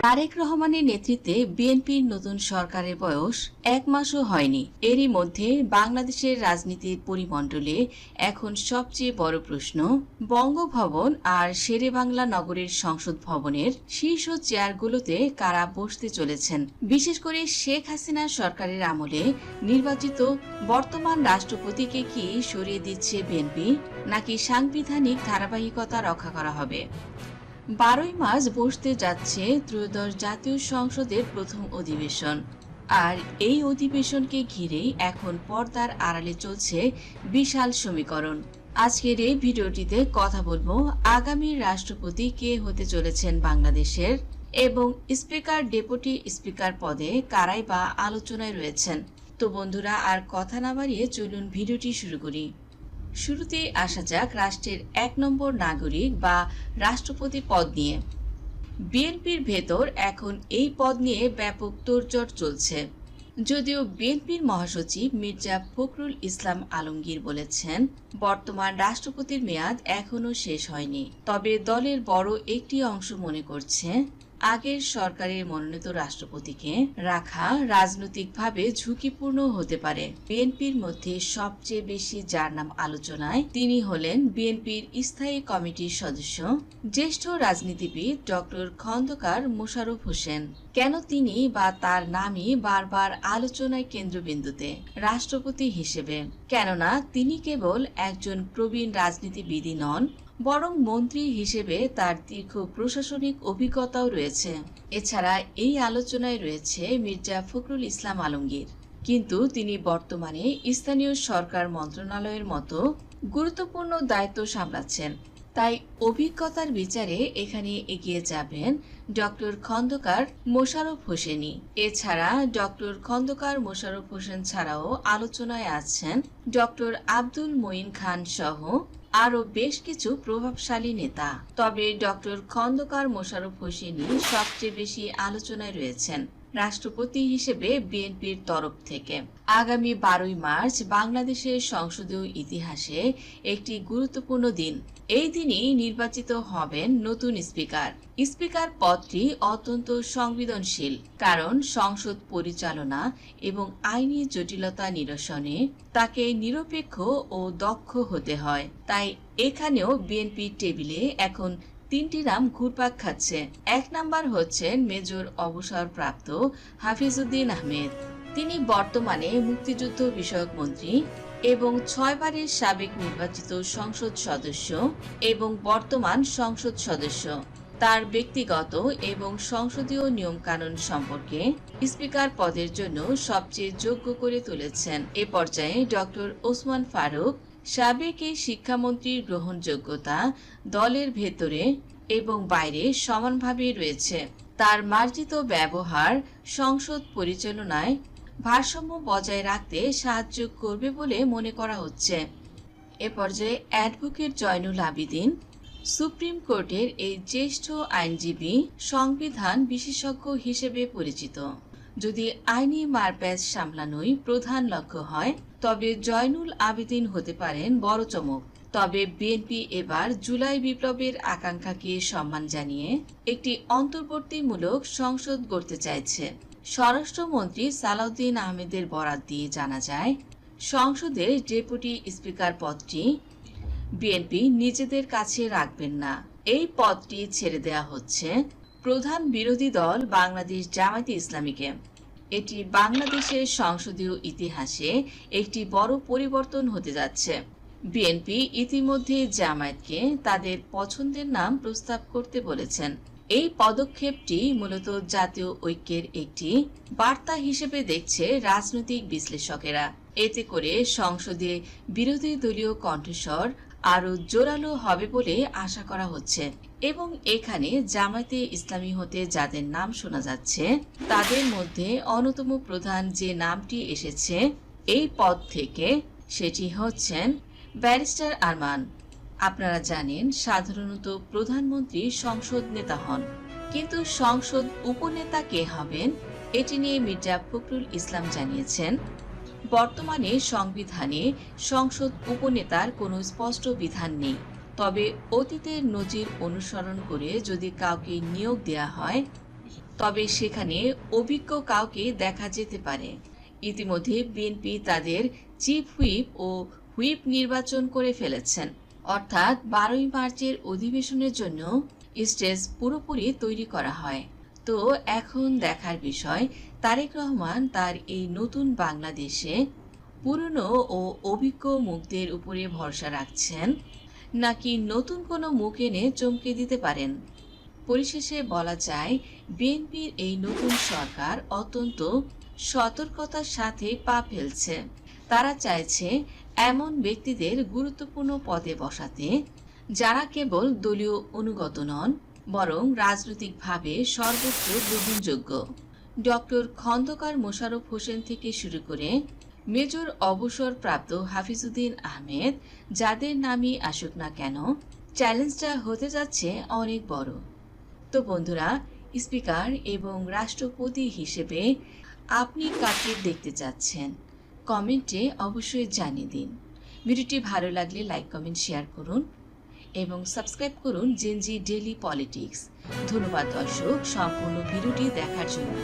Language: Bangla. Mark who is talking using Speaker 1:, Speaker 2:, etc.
Speaker 1: তারেক রহমানের নেতৃত্বে বিএনপির নতুন সরকারের বয়স 1 মাসও হয়নি। এরই মধ্যে বাংলাদেশের রাজনীতির পরিমণ্ডলে এখন সবচেয়ে বড় প্রশ্ন, বঙ্গভবন আর শেরেবাংলা নগরের সংসদ ভবনের শীর্ষ চেয়ারগুলোতে কারা বসতে চলেছেন। বিশেষ করে শেখ হাসিনা সরকারের আমলে নির্বাচিত বর্তমান রাষ্ট্রপতিকে কি সরিয়ে দিচ্ছে বিএনপি, নাকি সাংবিধানিক ধারাবাহিকতা রক্ষা করা হবে? 12ই মার্চ বসতে যাচ্ছে ত্রয়োদশ জাতীয় সংসদের প্রথম অধিবেশন। আর এই অধিবেশনকে ঘিরেই এখন পর্দার আড়ালে চলছে বিশাল সমীকরণ। আজকের এই ভিডিওটিতে কথা বলবো আগামী রাষ্ট্রপতি কে হতে চলেছেন বাংলাদেশের, এবং স্পিকার, ডেপুটি স্পিকার পদে কারাই বা আলোচনায় রয়েছেন। তো বন্ধুরা, আর কথা না বাড়িয়ে চলুন ভিডিওটি শুরু করি। শুরুতেই আসা যাক রাষ্ট্রের 1 নম্বর নাগরিক বা রাষ্ট্রপতি পদ নিয়ে। বিএনপির ভেতর এখন এই পদ নিয়ে ব্যাপক তোড়জোড় চলছে। যদিও বিএনপির মহাসচিব মির্জা ফখরুল ইসলাম আলমগীর বলেছেন, বর্তমান রাষ্ট্রপতির মেয়াদ এখনো শেষ হয়নি। তবে দলের বড় একটি অংশ মনে করছে, আগের সরকারের মনোনীত রাষ্ট্রপতিকে রাখা রাজনৈতিকভাবে ঝুঁকিপূর্ণ হতে পারে। বিএনপির মধ্যে সবচেয়ে বেশি যার নাম আলোচনায় তিনি হলেন বিএনপির স্থায়ী কমিটির সদস্য, জ্যেষ্ঠ রাজনীতিবিদ ডক্টর খন্দকার মোশাররফ হোসেন। কেন তিনি বা তার নামই বারবার আলোচনায় কেন্দ্রবিন্দুতে রাষ্ট্রপতি হিসেবে? কেননা তিনি কেবল একজন প্রবীণ রাজনীতিবিদই নন, বরং মন্ত্রী হিসেবে তার দীর্ঘ প্রশাসনিক অভিজ্ঞতাও রয়েছে। এছাড়া এই আলোচনায় রয়েছে মির্জা ফখরুল ইসলাম আলমগীর, কিন্তু তিনি বর্তমানে স্থানীয় সরকার মন্ত্রণালয়ের মতো গুরুত্বপূর্ণ দায়িত্ব সামলাচ্ছেন। তাই অভিজ্ঞতার বিচারে এখানে এগিয়ে যাবেন ডক্টর খন্দকার মোশাররফ হোসেনই। এছাড়া ডক্টর খন্দকার মোশাররফ হোসেন ছাড়াও আলোচনায় আছেন ডক্টর আব্দুল মঈন খান সহ আরও বেশ কিছু প্রভাবশালী নেতা। তবে ডক্টর খন্দকার মোশাররফ হোসেনই সবচেয়ে বেশি আলোচনায় রয়েছেন রাষ্ট্রপতি হিসেবে বিএনপির তরফ থেকে। আগামী 12ই মার্চ বাংলাদেশের সংসদীয় ইতিহাসে একটি গুরুত্বপূর্ণ দিন। এই দিনই নির্বাচিত হবেন নতুন স্পিকার। স্পিকার পদটি অত্যন্ত সংবেদনশীল, কারণ সংসদ পরিচালনা এবং আইনি জটিলতা নিরসনে তাকে নিরপেক্ষ ও দক্ষ হতে হয়। তাই এখানেও বিএনপির টেবিলে এখন 3টি নাম ঘুরপাক খাচ্ছে। 1 নাম্বার হচ্ছেন মেজর অবসরপ্রাপ্ত হাফিজউদ্দিন আহমেদ। তিনি বর্তমানে মুক্তিযুদ্ধ বিষয়ক মন্ত্রী এবং 6 বারের সাবেক নির্বাচিত সংসদ সদস্য এবং বর্তমান সংসদ সদস্য। তার ব্যক্তিগত এবং সংসদীয় নিয়মকানুন সম্পর্কে স্পিকার পদের জন্য সবচেয়ে যোগ্য করে তুলেছেন। এ পর্যায়ে ডক্টর ওসমান ফারুক, সাবেক এই শিক্ষামন্ত্রীর গ্রহণযোগ্যতা দলের ভেতরে এবং বাইরে সমানভাবে রয়েছে। তার মার্জিত ব্যবহার সংসদ পরিচালনায় ভারসাম্য বজায় রাখতে সাহায্য করবে বলে মনে করা হচ্ছে। এ পর্যায়ে অ্যাডভোকেট জয়নুল আবেদিন, সুপ্রিম কোর্টের এই জ্যেষ্ঠ আইনজীবী, সংবিধান বিশেষজ্ঞ হিসেবে পরিচিত। যদি আইনি মারপ্যাচ সামলানোই প্রধান লক্ষ্য হয়, তবে জয়নুল আবেদিন হতে পারেন বড় চমক। তবে বিএনপি এবার জুলাই বিপ্লবের আকাঙ্ক্ষাকে সম্মান জানিয়ে একটি অন্তর্বর্তীমূলক সংসদ গড়তে চাইছে। স্বরাষ্ট্রমন্ত্রী সালাউদ্দিন আহমেদের বরাত দিয়ে জানা যায়, সংসদের ডেপুটি স্পিকার পদটি বিএনপি নিজেদের কাছে রাখবেন না। এই পদটি ছেড়ে দেওয়া হচ্ছে প্রধান বিরোধী দল বাংলাদেশ জামায়াতে ইসলামীকে। এটি বাংলাদেশের সংসদীয় ইতিহাসে একটি বড় পরিবর্তন হতে যাচ্ছে। বিএনপি ইতিমধ্যে জামায়াতকে তাদের পছন্দের নাম প্রস্তাব করতে বলেছেন। এই পদক্ষেপটি মূলত জাতীয় ঐক্যের একটি বার্তা হিসেবে দেখছে রাজনৈতিক বিশ্লেষকেরা। এতে করে সংসদে বিরোধী দলীয় কণ্ঠস্বর আরও জোরালো হবে বলে আশা করা হচ্ছে। এবং এখানে জামায়াতে ইসলামী হতে যাদের নাম শোনা যাচ্ছে, তাদের মধ্যে অন্যতম প্রধান যে নামটি এসেছে এই পদ থেকে, সেটি হচ্ছেন ব্যারিস্টার আরমান। আপনারা জানেন, সাধারণত প্রধানমন্ত্রী সংসদ নেতা হন, কিন্তু সংসদ উপনেতা কে হবেন এটি নিয়ে মির্জা ফখরুল ইসলাম জানিয়েছেন, বর্তমানে সংবিধানে সংসদ উপনেতার কোনো স্পষ্ট বিধান নেই। তবে অতীতের নজির অনুসরণ করে যদি কাউকে নিয়োগ দেয়া হয়, তবে সেখানে অভিজ্ঞ কাউকে দেখা যেতে পারে। ইতিমধ্যে বিএনপি তাদের চিফ হুইপ ও হুইপ নির্বাচন করে ফেলেছেন, অর্থাৎ 12ই মার্চের অধিবেশনের জন্য স্টেজ পুরোপুরি তৈরি করা হয়। তো এখন দেখার বিষয়, তারেক রহমান তার এই নতুন বাংলাদেশে পুরনো ও অভিজ্ঞ মুখদের উপরে ভরসা রাখছেন, নাকি নতুন কোনো মুখ এনে চমকে দিতে পারেন। পরিশেষে বলা যায়, বিএনপির এই নতুন সরকার অত্যন্ত সতর্কতার সাথে পা ফেলছে। তারা চাইছে এমন ব্যক্তিদের গুরুত্বপূর্ণ পদে বসাতে যারা কেবল দলীয় অনুগত নন, বরং রাজনৈতিকভাবে সর্বোচ্চ গ্রহণযোগ্য। ডক্টর খন্দকার মোশাররফ হোসেন থেকে শুরু করে মেজর অবসরপ্রাপ্ত হাফিজউদ্দিন আহমেদ, যাদের নামই আসুক না কেন, চ্যালেঞ্জটা হতে যাচ্ছে অনেক বড়। তো বন্ধুরা, স্পিকার এবং রাষ্ট্রপতি হিসেবে আপনি কাকে দেখতে চাচ্ছেন? কমেন্টে অবশ্যই জানিয়ে দিন। ভিডিওটি ভালো লাগলে লাইক, কমেন্ট, শেয়ার করুন এবং সাবস্ক্রাইব করুন জেনজি ডেইলি পলিটিক্স। ধন্যবাদ দর্শক সম্পূর্ণ ভিডিওটি দেখার জন্য।